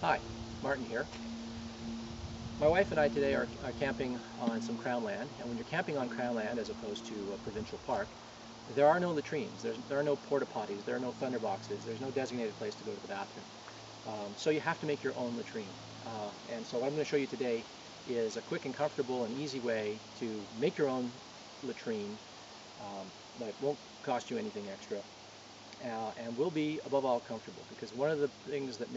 Hi, Martin here. My wife and I today are camping on some crown land, and when you're camping on crown land as opposed to a provincial park, there are no latrines, there are no porta potties, there are no thunder boxes, there's no designated place to go to the bathroom. So you have to make your own latrine. And so what I'm going to show you today is a quick and comfortable and easy way to make your own latrine that won't cost you anything extra and will be above all comfortable, because one of the things that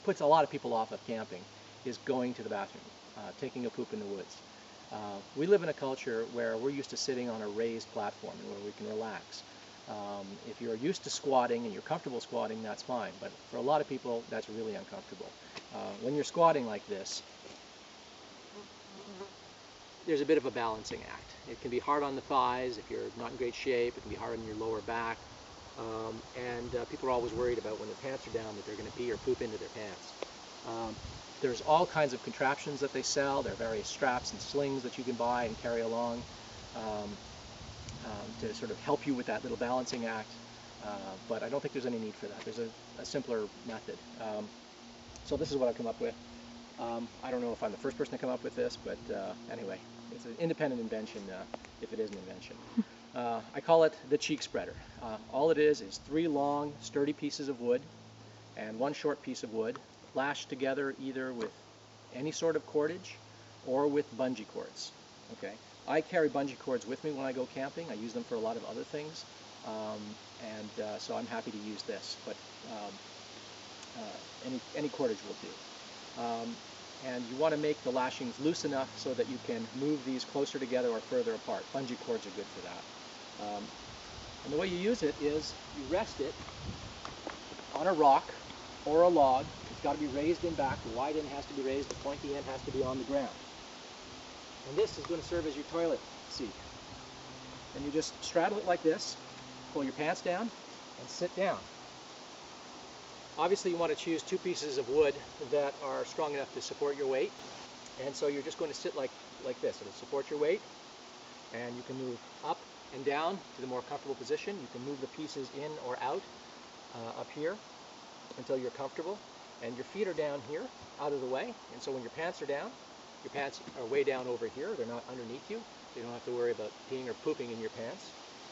puts a lot of people off of camping is going to the bathroom, taking a poop in the woods. We live in a culture where we're used to sitting on a raised platform and where we can relax. If you're used to squatting and you're comfortable squatting, that's fine, but for a lot of people that's really uncomfortable. When you're squatting like this, there's a bit of a balancing act. It can be hard on the thighs if you're not in great shape. It can be hard on your lower back. People are always worried about when their pants are down that they're going to pee or poop into their pants. There's all kinds of contraptions that they sell. There are various straps and slings that you can buy and carry along to sort of help you with that little balancing act. But I don't think there's any need for that. There's a simpler method. So this is what I've come up with. I don't know if I'm the first person to come up with this, but anyway, it's an independent invention if it is an invention. I call it the cheek spreader. All it is 3 long, sturdy pieces of wood and 1 short piece of wood lashed together either with any sort of cordage or with bungee cords. Okay, I carry bungee cords with me when I go camping. I use them for a lot of other things, so I'm happy to use this, but any cordage will do. And you want to make the lashings loose enough so that you can move these closer together or further apart. Bungee cords are good for that. And the way you use it is you rest it on a rock or a log. It's got to be raised in back. The wide end has to be raised. The pointy end has to be on the ground. And this is going to serve as your toilet seat. And you just straddle it like this, pull your pants down, and sit down. Obviously you want to choose 2 pieces of wood that are strong enough to support your weight, and so you're just going to sit like this. It'll support your weight, and you can move up and down to the more comfortable position. You can move the pieces in or out up here until you're comfortable, and your feet are down here out of the way, and so when your pants are down, your pants are way down over here. They're not underneath you, so you don't have to worry about peeing or pooping in your pants,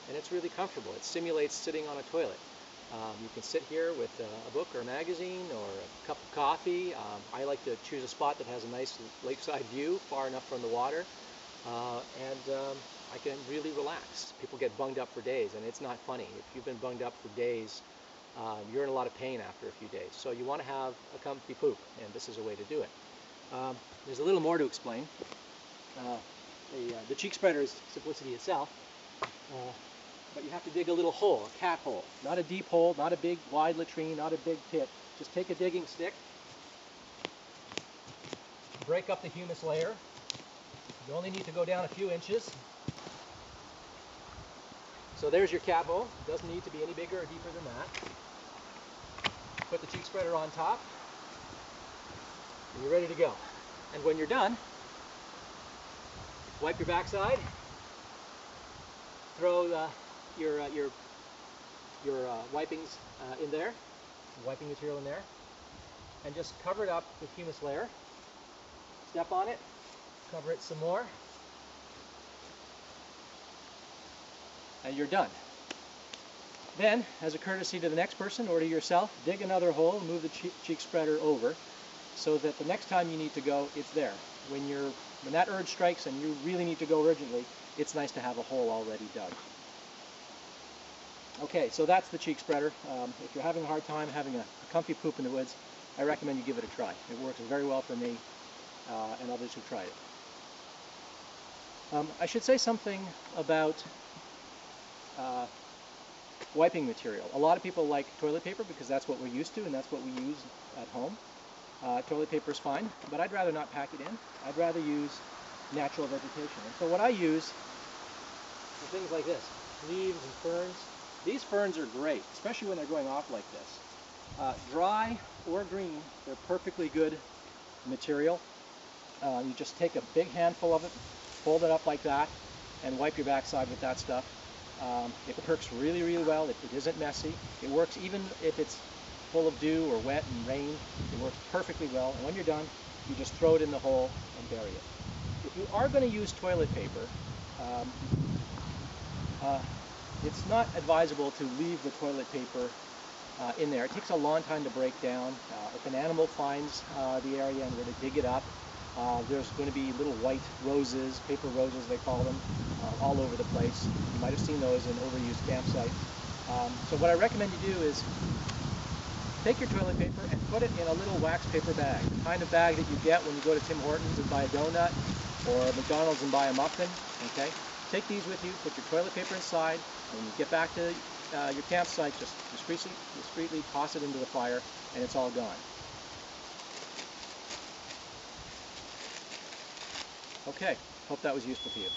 and it's really comfortable. It simulates sitting on a toilet. You can sit here with a book or a magazine or a cup of coffee. I like to choose a spot that has a nice lakeside view, far enough from the water, I can really relax. People get bunged up for days, and it's not funny. If you've been bunged up for days, you're in a lot of pain after a few days. So you want to have a comfy poop, and this is a way to do it. There's a little more to explain. The cheek spreader is simplicity itself. But you have to dig a little hole, a cat hole. Not a deep hole, not a big wide latrine, not a big pit. Just take a digging stick, break up the humus layer. You only need to go down a few inches. So there's your cat hole. It doesn't need to be any bigger or deeper than that. Put the cheek spreader on top, and you're ready to go. And when you're done, wipe your backside, throw your wipings in there, wiping material in there, and just cover it up with humus layer. Step on it, cover it some more, and you're done. Then, as a courtesy to the next person or to yourself, dig another hole and move the cheek spreader over so that the next time you need to go, it's there. When that urge strikes and you really need to go urgently, it's nice to have a hole already dug. Okay, so that's the cheek spreader. If you're having a hard time having a comfy poop in the woods, I recommend you give it a try. It works very well for me and others who've tried it. I should say something about wiping material. A lot of people like toilet paper because that's what we're used to and that's what we use at home. Toilet paper is fine, but I'd rather not pack it in. I'd rather use natural vegetation. And so what I use are things like this, leaves and ferns. These ferns are great, especially when they're going off like this. Dry or green, they're perfectly good material. You just take a big handful of it, fold it up like that, and wipe your backside with that stuff. It works really, really well. It isn't messy. It works even if it's full of dew or wet and rain. It works perfectly well. And when you're done, you just throw it in the hole and bury it. If you are going to use toilet paper, it's not advisable to leave the toilet paper in there. It takes a long time to break down. If an animal finds the area and were to dig it up, there's going to be little white roses, paper roses they call them, all over the place. You might have seen those in overused campsites. So what I recommend you do is take your toilet paper and put it in a little wax paper bag, the kind of bag that you get when you go to Tim Hortons and buy a donut, or McDonald's and buy a muffin. Okay? Take these with you, put your toilet paper inside, and when you get back to your campsite, just discreetly toss it into the fire, and it's all gone. Okay, hope that was useful to you.